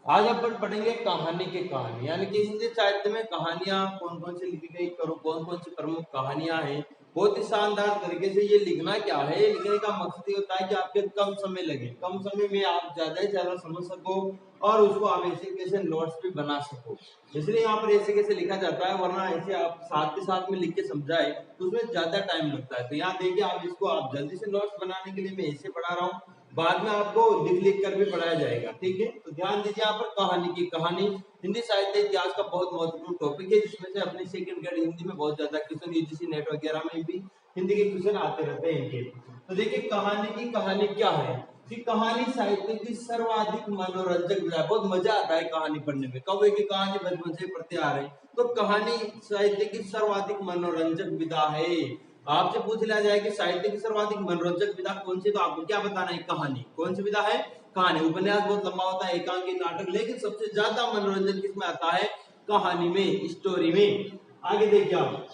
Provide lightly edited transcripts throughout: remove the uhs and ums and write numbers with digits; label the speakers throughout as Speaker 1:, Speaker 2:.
Speaker 1: आज अपन पढ़ेंगे कहानी की कहानी, यानी कि हिंदी साहित्य में कहानियां कौन कौन सी लिखी गई, कौन कौन सी प्रमुख कहानियां हैं। बहुत ही शानदार तरीके से ये लिखना क्या है, ये लिखने का मकसद ये होता है कि आपके कम समय लगे, कम समय में आप ज्यादा से ज्यादा समझ सको और उसको आप ऐसे कैसे नोट्स भी बना सको। इसलिए यहाँ पर ऐसे कैसे लिखा जाता है, वरना ऐसे आप साथ के साथ में लिख के समझाए तो उसमें ज्यादा टाइम लगता है। तो यहाँ देखिए, आप इसको आप जल्दी से नोट्स बनाने के लिए मैं ऐसे पढ़ा रहा हूँ, बाद में आपको लिख लिख कर भी पढ़ाया जाएगा। ठीक है, तो ध्यान दीजिए यहाँ पर कहानी की कहानी हिंदी साहित्य इतिहास का बहुत महत्वपूर्ण टॉपिक है, जिसमें से अपने सेकंड ग्रेड हिंदी में बहुत ज्यादा क्वेश्चन यूजीसी नेट वगैरह में भी हिंदी के क्वेश्चन आते रहते हैं इनके। तो देखिए कहानी की कहानी क्या है कि कहानी साहित्य की सर्वाधिक मनोरंजक विधा है। बहुत मजा आता है कहानी पढ़ने में, कौवे की कहानी बचपन से पढ़ते आ रहे हैं, तो कहानी साहित्य की सर्वाधिक मनोरंजक विधा है। आपसे पूछ लिया जाए कि साहित्य की सर्वाधिक मनोरंजक विधा कौन सी, तो आपको क्या बताना है, कहानी। कौन सी विधा है, कहानी। उपन्यास बहुत लंबा होता है, एकांकी, नाटक, लेकिन सबसे ज्यादा मनोरंजन किसमें आता है, कहानी में, स्टोरी में। आगे देखिए आप,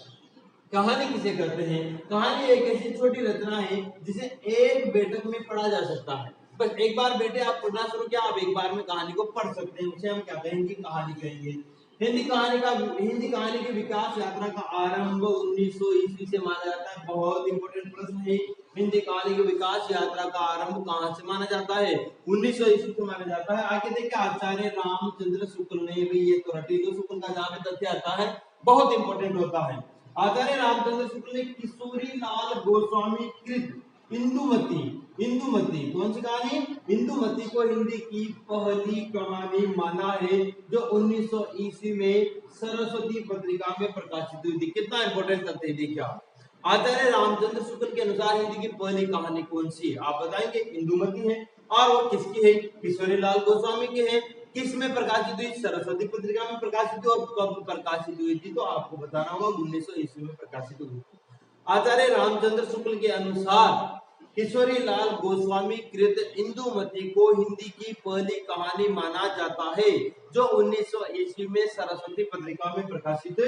Speaker 1: कहानी किसे कहते हैं। कहानी एक ऐसी छोटी रचना है जिसे एक बैठक में पढ़ा जा सकता है। बस एक बार बैठे आप पढ़ना शुरू किया, आप एक बार में कहानी को पढ़ सकते हैं, उसे हम क्या कहेंगे, कहानी कहेंगे। हिंदी कहानी की विकास यात्रा का आरंभ 1900 ईस्वी से माना जाता है। बहुत इंपॉर्टेंट प्रश्न है, हिंदी कहानी की विकास यात्रा का आरंभ कहाँ से माना जाता है, 1900 ईस्वी से माना जाता है। आगे देखिए, आचार्य रामचंद्र शुक्ल ने भी ये तो रटी, तो शुक्ल का जहाँ पे तथ्य आता है बहुत इंपॉर्टेंट होता है। आचार्य रामचंद्र शुक्ल ने किशोरी लाल गोस्वामी कृत इंदुमती, इंदुमती कौन सी कहानी, इंदुमती को हिंदी की पहली कहानी माना है, जो 1900 ईस्वी में सरस्वती पत्रिका में प्रकाशित हुई थी। कितना इंपॉर्टेंट तथ्य है, देखिए आप। आचार्य रामचंद्र शुक्ल के अनुसार हिंदी की पहली कहानी कौन सी, आप बताएंगे, इंदुमती है। और वो किसकी है, किशोरी लाल गोस्वामी की है। किस में प्रकाशित हुई, सरस्वती पत्रिका में प्रकाशित हुई। और कब प्रकाशित हुई थी, तो आपको बताना होगा, 1900 ईस्वी में प्रकाशित हुई थी। आचार्य रामचंद्र शुक्ल के अनुसार किशोरी लाल गोस्वामी कृत इंदुमती को हिंदी की पहली कहानी माना जाता है, जो 1900 ईस्वी में सरस्वती पत्रिका में प्रकाशित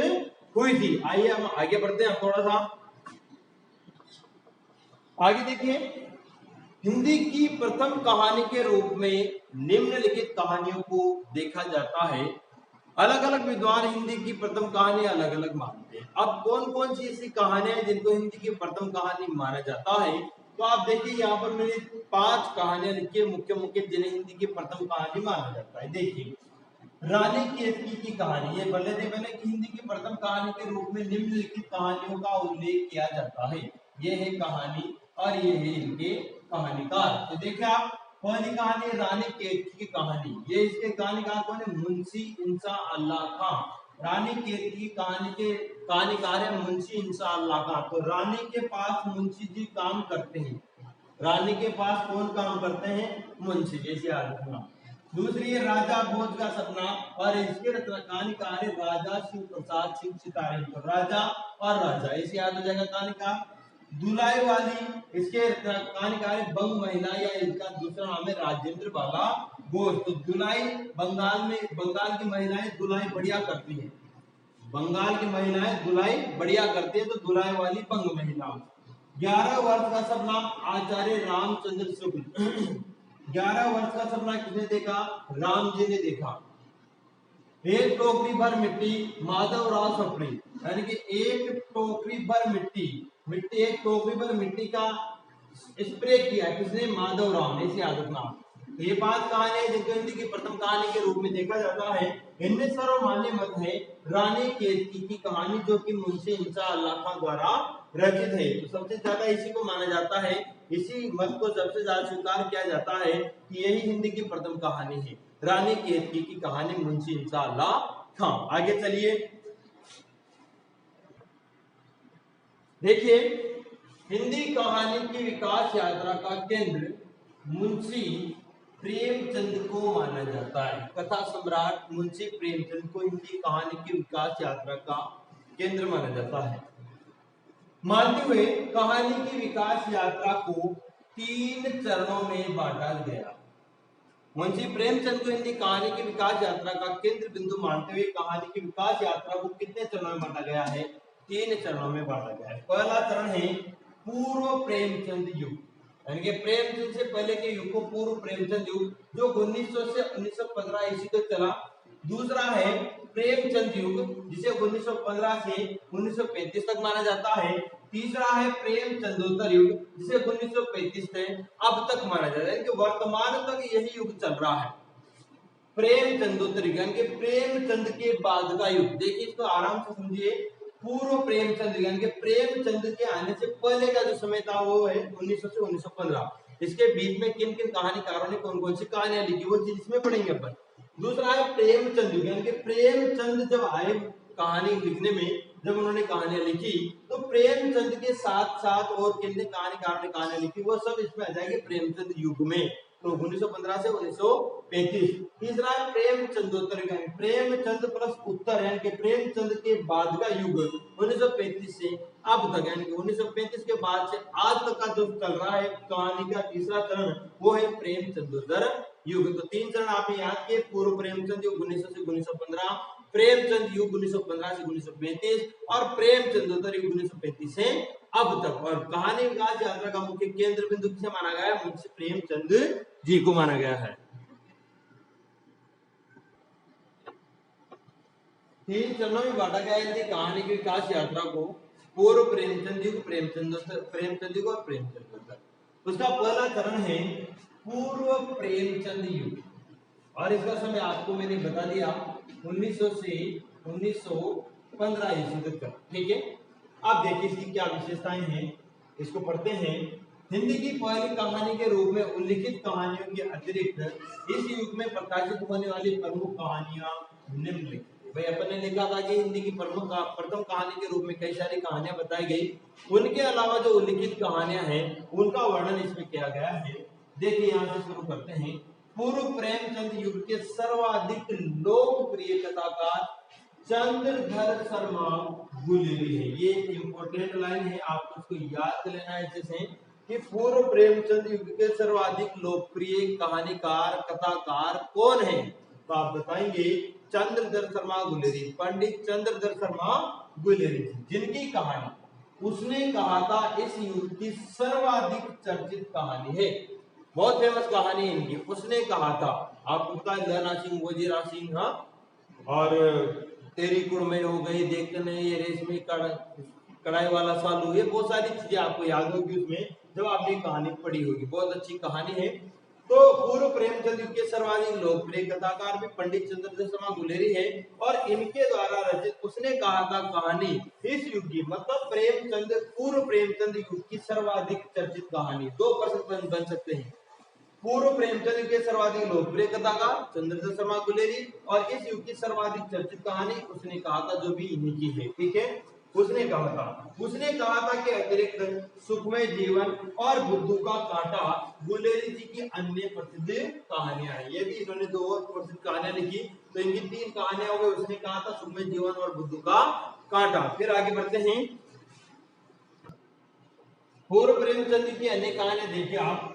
Speaker 1: हुई थी। आइए हम आगे बढ़ते हैं थोड़ा सा। आगे देखिए, हिंदी की प्रथम कहानी के रूप में निम्नलिखित कहानियों को देखा जाता है। अलग अलग विद्वान हिंदी की प्रथम कहानी अलग अलग मानते हैं। अब कौन कौन सी ऐसी कहानियां हैं जिनको हिंदी की प्रथम कहानी माना जाता है, तो आप देखिए यहाँ पर मैंने 5 कहानियां लिखी है मुख्य मुख्य, जिन्हें हिंदी की प्रथम कहानी माना जाता है। देखिए, रानी केतकी की कहानी, ये बोले थे मैंने कि हिंदी की प्रथम कहानी के रूप में निम्नलिखित कहानियों का उल्लेख किया जाता है। ये है कहानी और ये है इनके कहानीकार। तो देखिए आप, पहली कहानी रानी केतकी की कहानी, ये इसके कहानीकार कौन है, मुंशी इंसा अल्लाह खां। रानी केतकी की कहानी के कहानीकार है मुंशी इंसा अल्लाह खां। तो रानी के पास मुंशी जी काम करते हैं, रानी के पास कौन काम करते हैं, मुंशी, जैसे याद रखना। दूसरी है राजा भोज का सपना, और इसके कहानीकार है राजा शिव प्रसाद सिंह सितारे। तो राजा और राजा, इसे याद हो जाएगा कहानीकार। दुलाई वाली, इसके कहानीकार है बंग महिला, या इसका दूसरा नाम है राजेंद्र बाला घोष। तो दुलाई, बंगाल में, बंगाल की महिलाएं दुलाई बढ़िया करती है, बंगाल की महिलाएं दुलाई बढ़िया करती है, तो दुलाई वाली बंग महिला। 11 वर्ष का सपना, आचार्य रामचंद्र शुक्ल। 11 वर्ष का सपना किसने देखा, राम जी ने देखा। एक टोकरी भर मिट्टी, माधव राव सप्रे, यानी कि एक टोकरी भर मिट्टी, एक टोकरी भर मिट्टी का स्प्रे किया किसने, माधव राव ने, इसे याद रखना। ये 5 कहानियां जिनको हिंदी की प्रथम कहानी के रूप में देखा जाता है। इनमें सर्वमान्य मत है रानी केतकी की कहानी, जो कि मुंशी इंसा अल्लाह खां द्वारा रचित है। तो सबसे ज्यादा इसी को माना जाता है, इसी मत को सबसे ज्यादा स्वीकार किया जाता है कि यही हिंदी की प्रथम कहानी है, रानी केतकी की कहानी, मुंशी इंसा अल्लाह खां। आगे चलिए, देखिए, हिंदी कहानी की विकास यात्रा का केंद्र मुंशी प्रेमचंद को माना जाता है। कथा सम्राट मुंशी प्रेमचंद को हिंदी कहानी की विकास यात्रा का केंद्र माना जाता है। मानते हुए कहानी की विकास यात्रा को 3 चरणों में बांटा गया। मुंशी प्रेमचंद को हिंदी कहानी की विकास यात्रा का केंद्र बिंदु मानते हुए कहानी की विकास यात्रा को कितने चरणों में बांटा गया है, 3 चरणों में बांटा गया है। पहला चरण है पूर्व प्रेमचंद युग, यानी कि प्रेमचंद से पहले के युग को पूर्व प्रेमचंद युग। जो 1900 से 1915 ईस्वी तक चला। दूसरा है प्रेमचंद युग, जिसे 1915 से 1935 तक माना जाता है। तीसरा है प्रेमचंदोत्तर युग, जिसे 1935 से अब तक माना जाता है, कि वर्तमान तक यही युग चल रहा है। प्रेमचंदोत्तर युग यानी कि प्रेमचंद के बाद का युग। देखिए इसको आराम से समझिए। पूर्व प्रेमचंद यानी कि प्रेमचंद के आने से पहले का जो समय था वो है 1900 से 1915। इसके बीच में किन किन कहानीकारों ने कौन कौन सी कहानियां लिखी वो चीज इसमें पढ़ेंगे अपन। दूसरा है प्रेमचंद युग यानी कि प्रेमचंद जब आए कहानी लिखने में, जब उन्होंने कहानियां लिखी तो प्रेमचंद के साथ साथ और किन किन कहानीकारों ने कहानियां लिखी वो सब इसमें आ जाएंगे प्रेमचंद युग में। तो 1915 से 1935। तीसरा है प्रेमचंदोत्तर युग, प्रेमचंद प्लस उत्तर यानी कि प्रेमचंद के बाद का युग 1935 से अब तक, यानी कि 1935 के बाद से आज तक का जो चल रहा है कहानी का तीसरा चरण वो है प्रेमचंदोत्तर युग। तो तीन चरण आपने याद किए। पूर्व प्रेमचंद युग 1900 से 1915, प्रेमचंद युग 1915 से 1935 और प्रेमचंदोत्तर युग 1935 से अब तक। और कहानी विकास यात्रा का मुख्य केंद्र बिंदु किसे माना गया है? मुंशी प्रेमचंद जी को माना गया है। तीन चरणों में बांटा गया है कहानी की विकास यात्रा को। पूर्व प्रेमचंद युग, प्रेमचंद युग और प्रेमचंदोत्तर। उसका पहला चरण है पूर्व प्रेमचंद युग, और इसका समय आपको मैंने बता दिया 1900 से 1915 ईस्वी तक। ठीक है, अब देखिए इसकी क्या विशेषताएं हैं, इसको पढ़ते हैं। हिंदी की पहली कहानी के रूप में उल्लिखित कहानियों के अतिरिक्त इस युग में प्रकाशित होने वाली प्रमुख कहानियां निम्नलिखित। भाई अपन ने लिखा था कि हिंदी की प्रथम कहानी के रूप में कई सारी कहानियां बताई गई, उनके अलावा जो उल्लिखित कहानियां हैं उनका वर्णन इसमें किया गया है। देखिए यहाँ से शुरू करते हैं। पूर्व प्रेमचंद युग के सर्वाधिक लोकप्रिय कथाकार चंद्रधर शर्मा गुलेरी है। ये इंपॉर्टेंट लाइन है, आपको इसको याद कर लेना है जैसे कि पूर्व प्रेमचंद युग के सर्वाधिक लोकप्रिय कहानीकार कथाकार कौन है? तो आप बताएंगे चंद्रधर शर्मा गुलेरी, पंडित चंद्रधर शर्मा गुलेरी, जिनकी कहानी उसने कहा था इस युग की सर्वाधिक चर्चित कहानी है। बहुत फेमस कहानी है इनकी। उसने कहा था, आपको पता है लहरा सिंह वजीरा सिंह, हाँ, और तेरी कुड़में हो गई, देखने ये रेशमी कढ़ाई वाला सालू, ये बहुत सारी चीजें आपको याद होगी उसमें जब आपने कहानी पढ़ी होगी। बहुत अच्छी कहानी है। तो पूर्व प्रेमचंद युग के सर्वाधिक लोकप्रिय कथाकार भी पंडित चंद्रधर शर्मा गुलेरी है, और इनके द्वारा रचित उसने कहा था कहानी इस युग की, मतलब प्रेमचंद पूर्व प्रेमचंद युग की सर्वाधिक चर्चित कहानी। दो प्रश्न बन सकते हैं। पूर्व प्रेमचंद के सर्वाधिक लोकप्रिय कथाकार चंद्रधर शर्मा गुलेरी, और इस युग की सर्वाधिक चर्चित कहानी उसने कहा था जो भी इन्हीं की है। ठीक है, उसने कहा था कि अतिरिक्त सुखमय जीवन और बुद्धू का कांटा गुलेरी जी की अन्य प्रसिद्ध कहानियां हैं। ये भी इन्होंने दो और प्रसिद्ध कहानियां लिखी, तो इनकी तीन कहानियां हो गई। उसने कहा था सुखमय जीवन और बुद्धू का कांटा। फिर आगे बढ़ते हैं। पूर्व प्रेमचंद की अन्य कहानियां देखिए आप।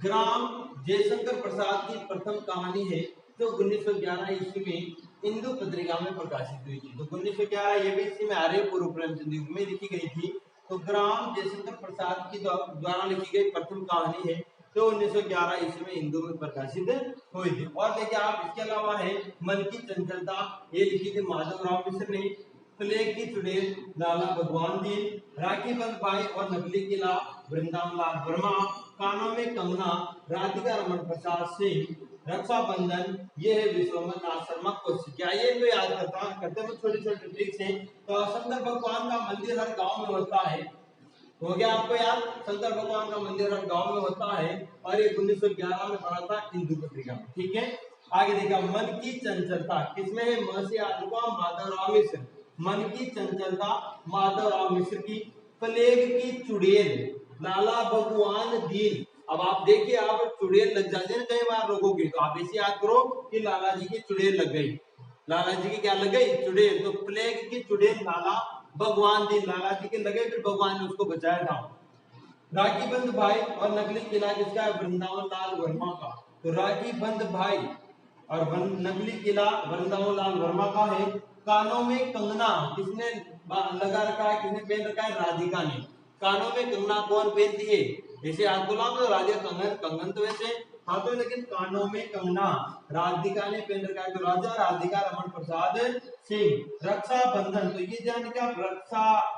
Speaker 1: ग्राम जयशंकर प्रसाद की प्रथम कहानी है जो 1911 ईस्वी में हिंदू पत्रिका में प्रकाशित हुई थी। तो 1911 ये भी इसी में आ रही है, पूर्व प्रेमचंद युग में लिखी गई थी। तो ग्राम जयशंकर प्रसाद की द्वारा लिखी गई प्रथम कहानी है जो 1911 ईस्वी में हिंदू में प्रकाशित हुई थी। और देखिए आप, इसके अलावा है मन की चंचलता, ये लिखी थी माधवराव मिश्र ने। प्लेग की चुड़ैल लाला भगवान दीन, राखी बंद भाई और नकली किला वृंदावन लाल वर्मा, कानों में कंगना राधिका रमन प्रसाद सिंह, रक्षाबंधन ये है विश्वनाथ नाथ शर्मा कौशिक। क्या ये तो याद करते हैं छोटे छोटे ट्रिक्स हैं। तो शंकर भगवान का मंदिर हर गांव में होता है, हो गया आपको याद। शंकर भगवान का मंदिर हर गांव में होता है, और ये 1911 में पढ़ा था हिंदू पत्रिका में। ठीक है, आगे देखा मन की चंचलता किसमें है? महर्षि आदुका माधवराव मिश्र। मन की चंचलता माधवराव मिश्र की। प्लेग की चुड़ैल लाला भगवान दीन। अब आप देखिए, आप चुड़ैल लग जाते हैं कई बार लोगों की, तो आप इसे याद करो कि लाला जी की चुड़ैल लग गई। लाला जी की क्या लग गई? चुड़ैल। तो प्लेग की चुड़ैल लाला भगवान दीन, लाला जी के लगे, फिर भगवान ने उसको बचाया था। राखी बंद भाई और नकली किला किसका है? वृंदावन लाल वर्मा का। तो राखी बंद भाई और नकली किला वृंदावन लाल वर्मा का है। कानों में कंगना किसने लगा रखा है, किसने पहन रखा है? राधिका ने। कानों में कंगना कौन पहनती है? जैसे आज गुलाम तो राधिका कंगन तो वैसे हाँ तो लेकिन कानों में कंगना राधिका ने पहन रखा है, तो राजा राधिका रमन प्रसाद सिंह। रक्षाबंधन, तो ये जान क्या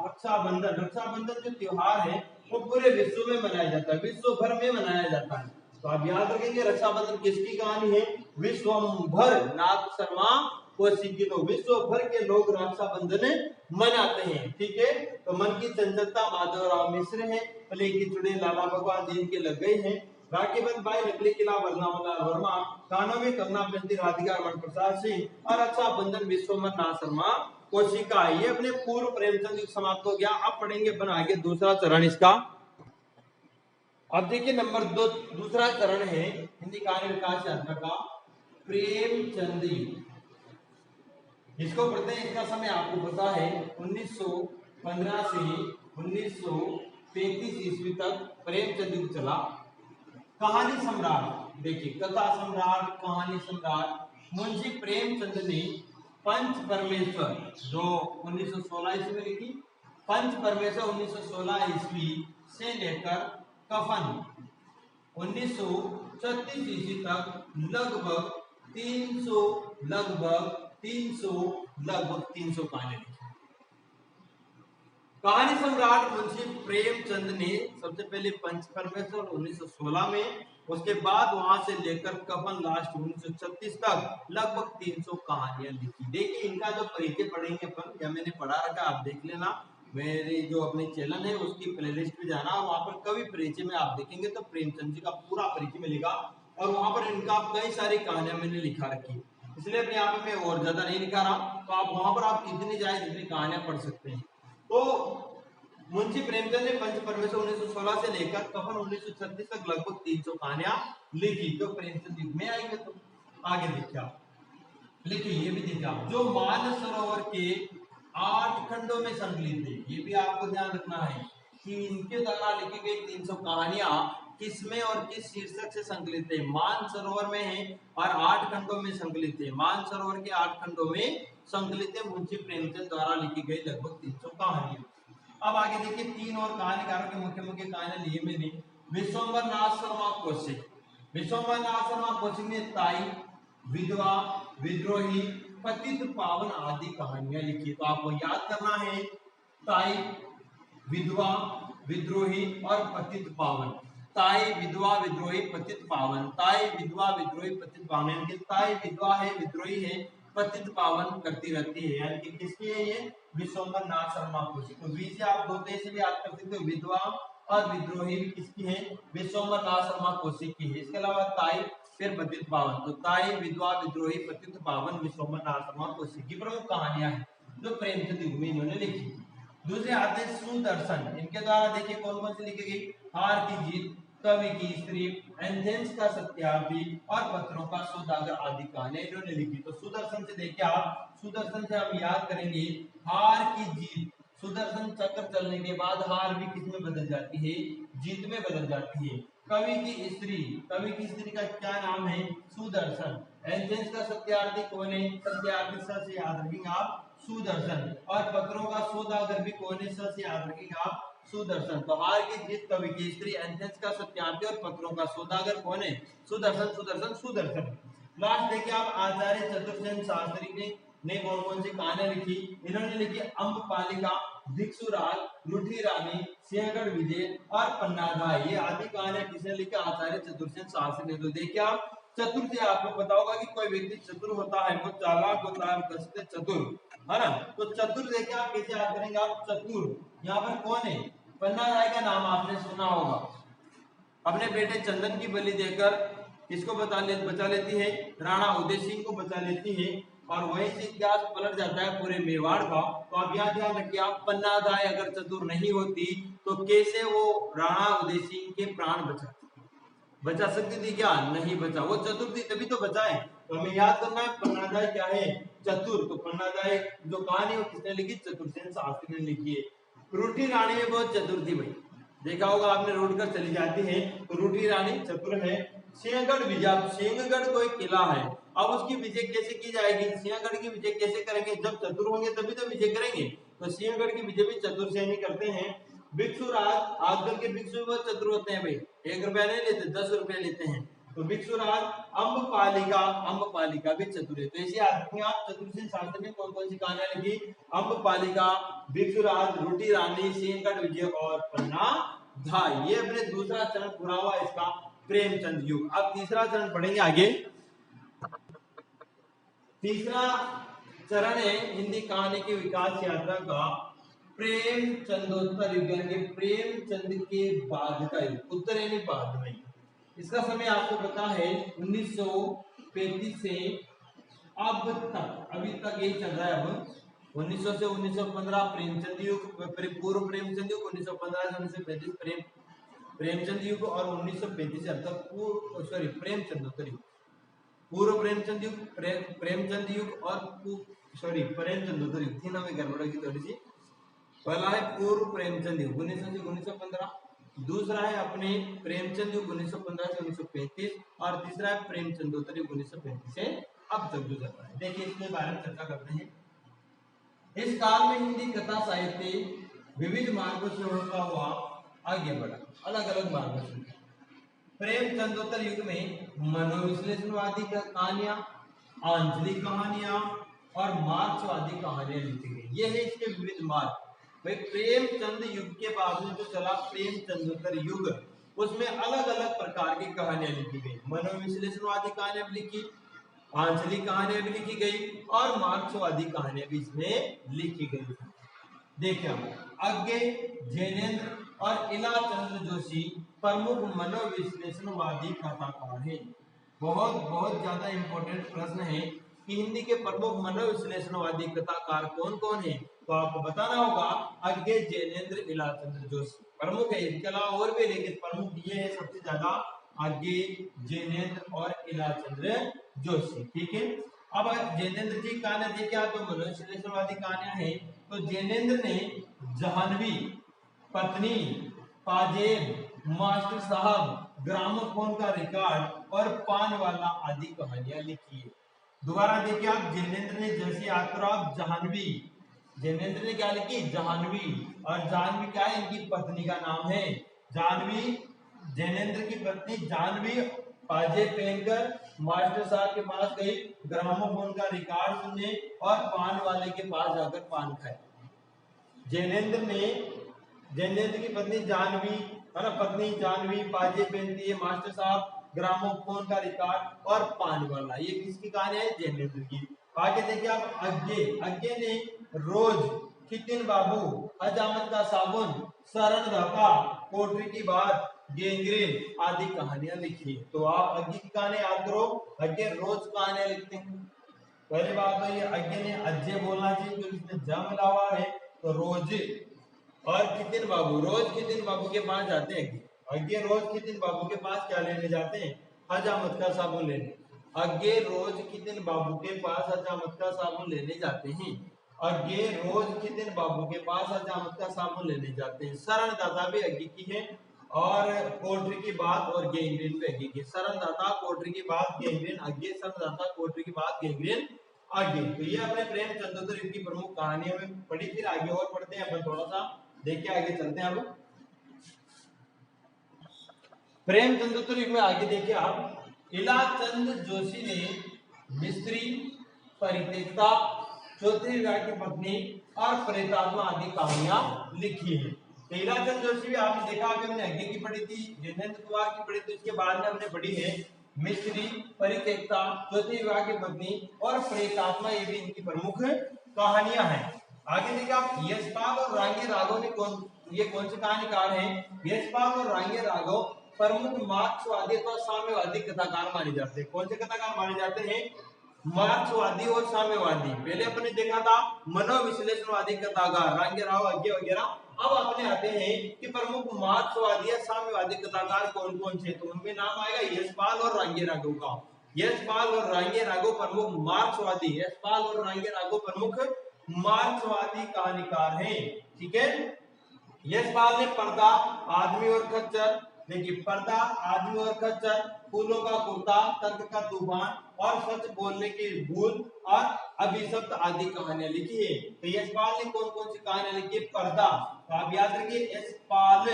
Speaker 1: रक्षाबंधन जो त्योहार है वो पूरे विश्व में मनाया जाता है, विश्व भर में मनाया जाता है। तो आप याद रखेंगे रक्षाबंधन किसकी कहानी है, विश्वभर नाथ शर्मा कौशिक। तो विश्व भर के लोग रक्षाबंधन मनाते हैं, ठीक है। तो मन की चंचलता माधवराव मिश्र है, प्ले की चुड़े लाला भगवान दिन के लग गए हैं, राखीबंध भाई नकली किला वर्णामलाल वर्मा, कानों में कंगना पहनती राधिका रमन प्रसाद सिंह और रक्षाबंधन विश्वमन नाथ शर्मा कोशिका। ये अपने पूर्व प्रेमचंद युग समाप्त हो गया। अब पढ़ेंगे अपन आगे दूसरा चरण इसका। अब देखिए नंबर 2 दूसरा चरण है हिंदी कहानी विकास यात्रा का प्रेमचंद युग। इसको पढ़ते हैं, इसका समय आपको पता है 1915 से 1933 ईस्वी तक प्रेमचंद युग चला। कहानी सम्राट, देखिए कथा सम्राट कहानी सम्राट मुंशी प्रेमचंद ने पंच परमेश्वर जो 1916 ईस्वी में लिखी, पंच परमेश्वर 1916 ईस्वी से लेकर कफन 1936 ईस्वी तक लगभग 300 कहानी लिखी। कहानी सम्राट मुंशी प्रेमचंद ने सबसे पहले पंच परमेश्वर 1916 में, उसके बाद वहां से लेकर कफन लास्ट 1936 तक लगभग 300 कहानियां लिखी। देखिए इनका जो परिचय पढ़ेंगे अपन, या मैंने पढ़ा रखा आप देख लेना, मेरी जो अपने चैनल है उसकी प्लेलिस्ट में जाना, वहां पर कवि परिचय में आप देखेंगे तो प्रेमचंद जी का पूरा परिचय मिलेगा, और वहां पर इनका कई सारी कहानियां मैंने लिखा रखी, इसलिए अपने यहाँ पे मैं और ज्यादा नहीं लिखा रहा। तो आप वहां पर आप कितनी जाए जितनी कहानियां पढ़ सकते हैं। तो मुंशी प्रेमचंद ने पंच परमेश्वर 1916 से लेकर कफन 1936 तक लगभग 300 कहानियां लिखी, जो प्रेमचंद युग में आएंगे। तो आगे देखिए आप लिखिए, ये भी देखिए आप, जो मानसरोवर के 8 खंडों में संकलित है। ये भी आपको ध्यान रखना है कि इनके द्वारा लिखी गई 300 कहानियां किसमें और किस शीर्षक से संकलित है, मानसरोवर में है और 8 खंडों में संकलित है। मानसरोवर के 8 खंडों में संकलित है मुंशी प्रेमचंद द्वारा लिखी गई लगभग 300 कहानियां। अब आगे देखिए, 3 और कहानीकारों के मुख्य मुख्य कहानियां लिए मैंने। विश्वम्भर नाथ शर्मा कौशिक, विश्वम्भर नाथ शर्मा कौशिक ने ताई, विधवा, विद्रोही, पतित पावन आदि कहानियां लिखी। तो आपको याद करना है ताई, विधवा, विद्रोही और पतित पावन। ताई, विधवा, विद्रोही, पतित पावन। ताई, विधवा, विद्रोही, पतित पावन, यानी कि ताई विधवा है, विद्रोही है, पतित पावन करती रहती है, यानी कि किसकी है ये, विश्वम्भर नाथ शर्मा कौशिक। तो वी से आप दो से भी याद कर सकते हो, विधवा और विद्रोही भी किसकी है, विश्वम्भर नाथ शर्मा कौशिक की है। इसके अलावा ताई फिर पतित पावन, तो ताई, विधवा, विद्रोही, पतित पावन विश्वम्भर नाथ शर्मा कौशिक की प्रमुख कहानियां हैं जो प्रेमचंद युग में इन्होंने लिखी। दूसरे आते हैं सुदर्शन, इनके द्वारा देखिए कौन कौन सी लिखी गई, हार की जीत, कवि की स्त्री, एथेंस का सत्यार्थी और पत्रों का सौदागर आदि कहानियां इन्होंने लिखी। तो सुदर्शन से देखिए आप, सुदर्शन से हम याद करेंगे हार की जीत, सुदर्शन चक्र चलने के बाद हार भी किस में बदल जाती है, जीत में बदल जाती है। कवि की स्त्री, कवि की स्त्री का क्या नाम है, सुदर्शन। एथेंस का सत्यार्थी कौन है, सत्यार्थी से याद रखेंगे आप, सुदर्शन। और पत्रों का सौदागर भी कौन है, से याद रखेंगे आप, सुदर्शन। तो हार की जीत, कवि की स्त्री, एथेंस का सत्यार्थी और पत्रों का सौदागर कौन है, सुदर्शन सुदर्शन सुदर्शन। लास्ट देखिए आप, आचार्य चतुर्सेन शास्त्री ने कौन कौन सी कहानियां लिखी, इन्होंने लिखी अम्बपालिका, भिक्षुराज, रूठी रानी, सिंहगढ़ विजय और पन्नाधाय। ये आदि कहानियां किसने लिखी, आचार्य चतुर्सेन शास्त्री ने। तो देखिए आप, चतुर से आपको पता होगा कि कोई व्यक्ति चतुर होता है, वो चालाक होता है, कसते चतुर, है ना। तो चतुर देखिए आप कैसे याद करेंगे आप, चतुर यहाँ पर कौन है, पन्नाधाय का नाम आपने सुना होगा। अपने बेटे चंदन की बलि देकर किसको बचा लेती है, राणा उदय सिंह को बचा लेती है, और वहीं से इतिहास पलट जाता है पूरे मेवाड़ का। तो आप यहाँ ध्यान रखिए आप, पन्नाधाय अगर चतुर नहीं होती तो कैसे वो राणा उदय सिंह के प्राण बचा सकती थी, क्या नहीं बचा, वो चतुर थी तभी तो बचाए। तो हमें याद करना है पन्नाधाय क्या है, चतुर। तो पन्नाधाय जो कहानी वो किसने लिखी, चतुर्सेन शास्त्री ने लिखी है। रूठी रानी में बहुत चतुर थी भाई, देखा होगा आपने, रोड कर चली जाती है, तो रूठी रानी चतुर है। सिंहगढ़ विजय, सिंहगढ़ कोई किला है, अब उसकी विजय कैसे की जाएगी, सिंहगढ़ की विजय कैसे करेंगे, जब चतुर होंगे तभी तो विजय करेंगे। तो सिंहगढ़ की विजय भी चतुर सेन ही करते हैं। भिक्षुराज, आजकल के भिक्षु बहुत चतुर होते हैं भाई, 1 रुपया नहीं लेते, 10 रुपया लेते हैं। तो भिक्षुराज अम्बपालिका भी चतुर है। तो ऐसे याद रखेंगे आप चतुर्सेन शास्त्र में कौन कौन सी कहानियां लिखी, अम्बपालिका, भिक्षुराज, रोटी रानी, सिंहगढ़ विजय और पन्ना धाई। ये अपने दूसरा चरण पूरा हुआ इसका प्रेमचंद युग। अब तीसरा चरण पढ़ेंगे आगे। तीसरा चरण है हिंदी कहानी की विकास यात्रा का प्रेमचंदोत्तर युग, यानी प्रेमचंद के बाद का युग, उत्तर यानी बाद में। इसका समय आपको पता है 1935 से अब तक, अभी तक यही चल रहा है। अब 1900 से 1915 प्रेमचंद युग, पूर्व प्रेमचंद युग, 1915 से 1935 प्रेमचंद युग, और 1935 से अब तक प्रेमचंदोत्तर युग, पूर्व प्रेमचंद युग, प्रेमचंद युग और प्रेमचंदोत्तर युग। तीनों में गड़बड़ होगी थोड़ी सी। पहला है पूर्व प्रेमचंद युग 1900 से 1915, दूसरा है अपने प्रेमचंद युग 1915 से 1935, और तीसरा है प्रेमचंदोत्तर युग 1935 से अब तक जो चल रहा है। देखिए इसके बारे में चर्चा करते हैं। इस काल में हिंदी कथा साहित्य विविध मार्गों से होता हुआ आगे बढ़ा, अलग अलग मार्गों से। प्रेमचंदोत्तर युग में मनोविश्लेषणवादी कहानियां, आंचलिक कहानियां और मार्क्सवादी कहानियां लिखी गई। ये है इसके विविध मार्ग। भाई प्रेमचंद युग के बाद में जो चला प्रेमचंदोत्तर युग, उसमें अलग अलग प्रकार की कहानियां लिखी गई। मनोविश्लेषणवादी कहानियां भी लिखी, आंचलिक कहानियां भी लिखी गई और मार्क्सवादी कहानियां भी इसमें लिखी गई। देखिए आगे जैनेन्द्र और इलाचंद्र जोशी प्रमुख मनोविश्लेषणवादी कथाकार हैं। बहुत ज्यादा इंपॉर्टेंट प्रश्न है कि हिंदी के प्रमुख मनोविश्लेषणवादी कथाकार कौन कौन है, तो आपको बताना होगा आगे जैनेन्द्र, इलाचंद्र जोशी प्रमुख है। इसके अलावा और भी, लेकिन प्रमुख ये है सबसे ज्यादा, आगे जैनेन्द्र और इलाचंद्र जोशी। ठीक है। अब जैनेन्द्र जी कहानियां देखिए तो मनोविश्लेषणवादी कहानियां हैं। तो जैनेन्द्र ने जाह्नवी, पत्नी, पाजेब, मास्टर साहब, ग्रामोफोन का रिकॉर्ड और पान वाला आदि कहानियां लिखी है। दोबारा देखिए आप, जैनेन्द्र ने, जैसे याद करो आप, जाह्नवी, जैनेन्द्र ने क्या लिखी, जाह्नवी, और जाह्नवी क्या है, इनकी पत्नी का नाम है जाह्नवी। जैनेन्द्र की पत्नी जाह्नवी पाजेब पहनकर मास्टर साहब के पास गई, ग्रामोफोन का रिकॉर्ड सुनने और पान वाले के पास जाकर पान खाए। जैनेन्द्र की पत्नी जाह्नवी है ना, पत्नी जाह्नवी पाजेब पहनती है, मास्टर साहब, ग्रामोफोन का रिकॉर्ड और पान वाला। ये किसकी कहानी है, जैनेन्द्र की। आगे देखिए आप, अज्ञे ने रोज, कितिन बाबू, हजामत का साबुन, शरण दाता, कोठरी की बात, गैंग्रीन आदि कहानियां लिखी। तो आप अज्ञे की कहानी याद करो, अज्ञे रोज कहानियां लिखते हैं। पहली बात तो ये अज्ञे ने अज्ञे बोलना चाहिए क्योंकि इसमें ज मिला हुआ है, तो रोज। और कितिन बाबू, रोज कितिन बाबू के पास जाते हैं अज्ञे रोज कितिन बाबू के पास क्या लेने जाते हैं, हजामत का साबुन लेने। अज्ञे रोज कितिन बाबू के पास हजामत का साबुन लेने जाते हैं। अज्ञे रोज कितिन बाबू के पास हजामत का साबुन लेने जाते हैं। शरण दाता भी अज्ञे की है, और कोठरी की बात और गैंग्रीन पे अज्ञे की। शरण दाता, कोठरी की बात, गैंग्रीन अज्ञे, शरण दाता, कोठरी की बात, गैंग्रीन आगे। तो ये अपने प्रेमचंदोत्तर युग की प्रमुख कहानियों में पढ़ी। फिर आगे और पढ़ते हैं अपन, थोड़ा सा देखिए आगे चलते हैं। अब प्रेमचंदोत्तर युग में आगे देखिए आप, इलाचंद जोशी ने मिस्त्री, परित्यक्ता, चौथे विवाह की पत्नी और प्रेतात्मा आदि कहानियां लिखी है। तो इलाचंद जोशी भी आपने देखा, अभी हमने अज्ञे की पढ़ी थी, जैनेन्द्र कुमार की पढ़ी थी, उसके बाद में हमने पढ़ी है मिस्त्री, परित्यक्ता, चौथे विवाह की पत्नी और प्रेतात्मा। ये भी इनकी प्रमुख कहानियां हैं। आगे देखिए आप, यशपाल और रांगे राघव ने कौन से कहानीकार हैं, यशपाल और रांगे राघव प्रमुख मार्क्सवादी और साम्यवादी कथाकार माने जाते हैं। कौन से कथाकार माने जाते हैं, मार्क्सवादी और साम्यवादी। पहले अपने देखा था मनोविश्लेषणवादी कथाकार रांगे राव, अज्ञे वगैरह। अब अपने आते हैं कि प्रमुख मार्क्सवादी या साम्यवादी कथाकार कौन कौन से, तो उनमें नाम आएगा यशपाल और रांगे राघव का। यशपाल और रांगे राघव प्रमुख मार्क्सवादी, यशपाल और रांगे राघव प्रमुख मार्क्सवादी कहानीकार हैं। ठीक है। यशपाल ने पर्दा, आदमी और खच्चर, देखिए पर्दा, आदमी और खच्चर, फूलों का कुर्ता, तर्क का तूफान और सच बोलने की भूल और अभिशप्त आदि कहानियां लिखी है। तो यशपाल ने कौन कौन सी कहानियां लिखी है, पर्दा। तो आप याद रखिए यशपाल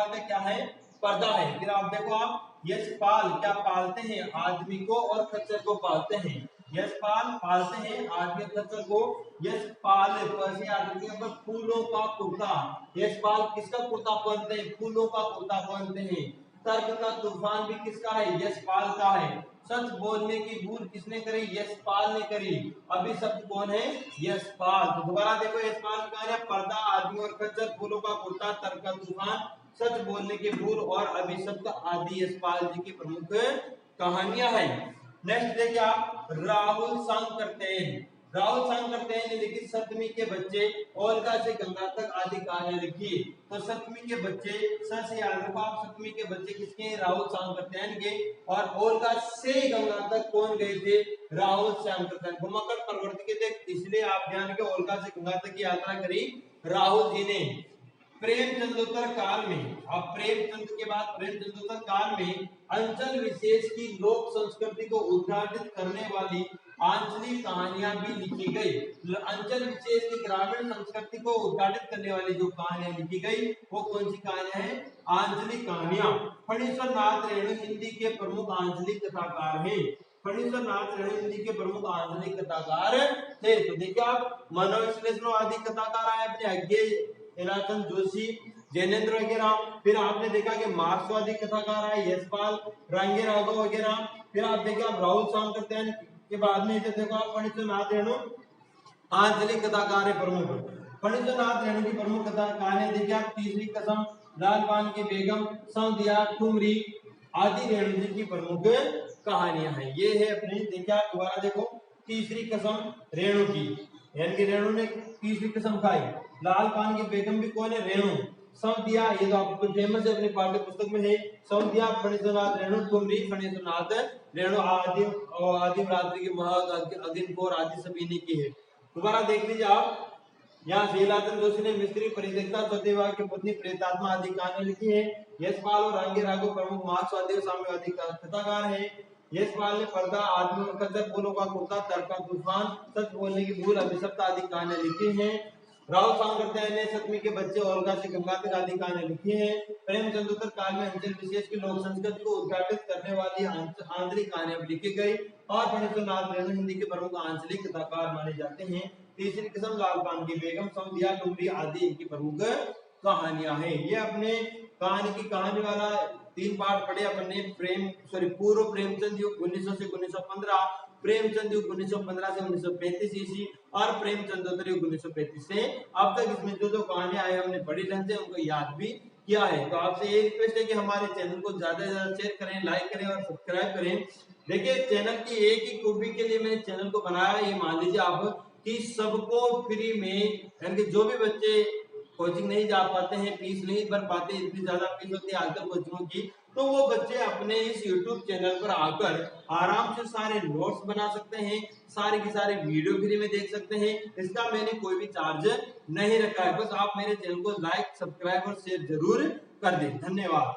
Speaker 1: का क्या है, पर्दा है। फिर आप देखो आप यशपाल क्या पालते हैं, आदमी को और खच्चर को पालते हैं। यशपाल पालते हैं आदमी खच्चर को। यशपाल पैसे आदमी के फूलों का कुर्ता। यशपाल किसका कुर्ता पहनते हैं, फूलों का कुर्ता पहनते हैं। तर्क का तूफान भी किसका है, यशपाल का है। सच बोलने की भूल किसने करी, यशपाल ने करी। अभी शब्द कौन है, यशपाल। तो दोबारा देखो यशपाल का है, पर्दा, आदमी और खच्चर, फूलों का कुर्ता, तर्क का तूफान, सच बोलने की भूल और अभिशप्त आदि यशपाल जी की प्रमुख कहानियां हैं। नेक्स्ट देखिए आप, राहुल संग करते हैं। राहुल संग करते हैं लिखी सप्तमी के बच्चे, ओल्गा से गंगा तक आदि कहानियां लिखी। तो सप्तमी के बच्चे, स से याद रखो आप, सप्तमी के बच्चे किसके हैं, राहुल संग करते हैं के। और ओल्गा से गंगा तक कौन गए थे, राहुल संग करते हैं। भूमकर प्रवर्ती के थे, इसलिए आप ध्यान के ओल्गा से गंगा तक की यात्रा करी राहुल जी ने। प्रेमचंदोत्तर काल में, अब प्रेमचंद के बाद प्रेमचंदोत्तर काल में अंचल विशेष की लोक संस्कृति को उद्घाटित करने वाली आंचलिक कहानियां भी लिखी गई। अंचल विशेष की ग्रामीण संस्कृति को उद्घाटित करने वाली जो कहानियां लिखी गई वो कौन सी कहानियां हैं, आंचलिक कहानियां। फणीश्वर नाथ रेणु हिंदी के प्रमुख आंचलिक कथाकार हैं। फणीश्वर नाथ रेणु हिंदी के प्रमुख आंचलिक कथाकार थे। तो देखिए आप, मनोविश्लेषणवादी कथाकार आए अपने अज्ञे इलाचंद जोशी, जैनेन्द्र वगैरह। फिर आपने देखा कि मार्क्सवादी कथाकार आए यशपाल, रांगे राघव वगैरह। फिर आप देखिए आप राहुल सांग करते हैं के बाद में देखो आप फणीश्वर नाथ रेणु आंचलिक कथाकार है प्रमुख। फणीश्वर नाथ रेणु की प्रमुख कथाकार है देखिए आप, तीसरी कसम, लालपान की बेगम, सौंधिया, ठुमरी आदि रेणु जी की प्रमुख कहानियां हैं। ये है अपने देखिए आप दोबारा देखो, तीसरी कसम रेणु की, यानी कि रेणु ने तीसरी कसम खाई। लाल पान की बेगम भी कौन है, रेणु। सौंधिया, ये तो आपको फेमस है अपने पाठ्य पुस्तक में है। सौंधिया फणीश्वर नाथ रेणु, ठुमरी फणीश्वर नाथ रेणु आदि आदि रात्रि की महक, अग्निकोर आदि सभी ने की है। दोबारा देख लीजिए आप, यहाँ शीलाचंद जोशी ने मिस्त्री, परित्यक्ता, सत्यवाह की पत्नी, प्रेतात्मा आदि कहानियां लिखी है। यशपाल और रांगे राघव प्रमुख मार्क्सवादी और साम्यवादी कथाकार है। यशपाल ने पर्दा, आदमी और खच्चर, फूलों का कुर्ता, तर्क का तूफान, सच बोलने की भूल, अभिशप्त आदि कहानियां लिखी हैं। राहुल सांगरत्य ने सप्तमी के बच्चे, ओल्गा से गंगा तक आदि कहानियां लिखी हैं। प्रेमचंदोत्तर काल में अंचल विशेष की लोक संस्कृति को उद्घाटित करने वाली आंतरिक कहानियां लिखी गई। और फणीश्वर नाथ रेणु हिंदी के प्रमुख आंचलिक कथाकार माने जाते हैं। तीसरी किस्म लालपान की बेगम, सौंधिया, टुमरी आदि इनकी प्रमुख कहानियां हैं। ये अपने कहानी वाला 3 पार्ट पढ़े अपने। पूर्व प्रेमचंद युग 1900 से 1915, प्रेमचंद युग 1915 से 1935 ईस्वी और प्रेमचंदोत्तर युग 1935 से अब तक। इसमें जो कहानियां आई हमने बड़ी ढंग से उनको याद भी किया है। तो आपसे ये रिक्वेस्ट है कि हमारे चैनल को ज्यादा से ज्यादा शेयर करें, लाइक करें और सब्सक्राइब करें। देखिए चैनल की एक ही खूबी के लिए मैंने चैनल को बनाया, ये मान लीजिए आप कि सबको फ्री में, यानी कि जो भी बच्चे कोचिंग नहीं जा पाते हैं, फीस नहीं भर पाते, इतनी ज्यादा फीस होती है आजकल कोचिंगों की, तो वो बच्चे अपने इस YouTube चैनल पर आकर आराम से सारे नोट्स बना सकते हैं, सारे की सारे वीडियो फ्री में देख सकते हैं। इसका मैंने कोई भी चार्ज नहीं रखा है। बस आप मेरे चैनल को लाइक, सब्सक्राइब और शेयर जरूर कर दें। धन्यवाद।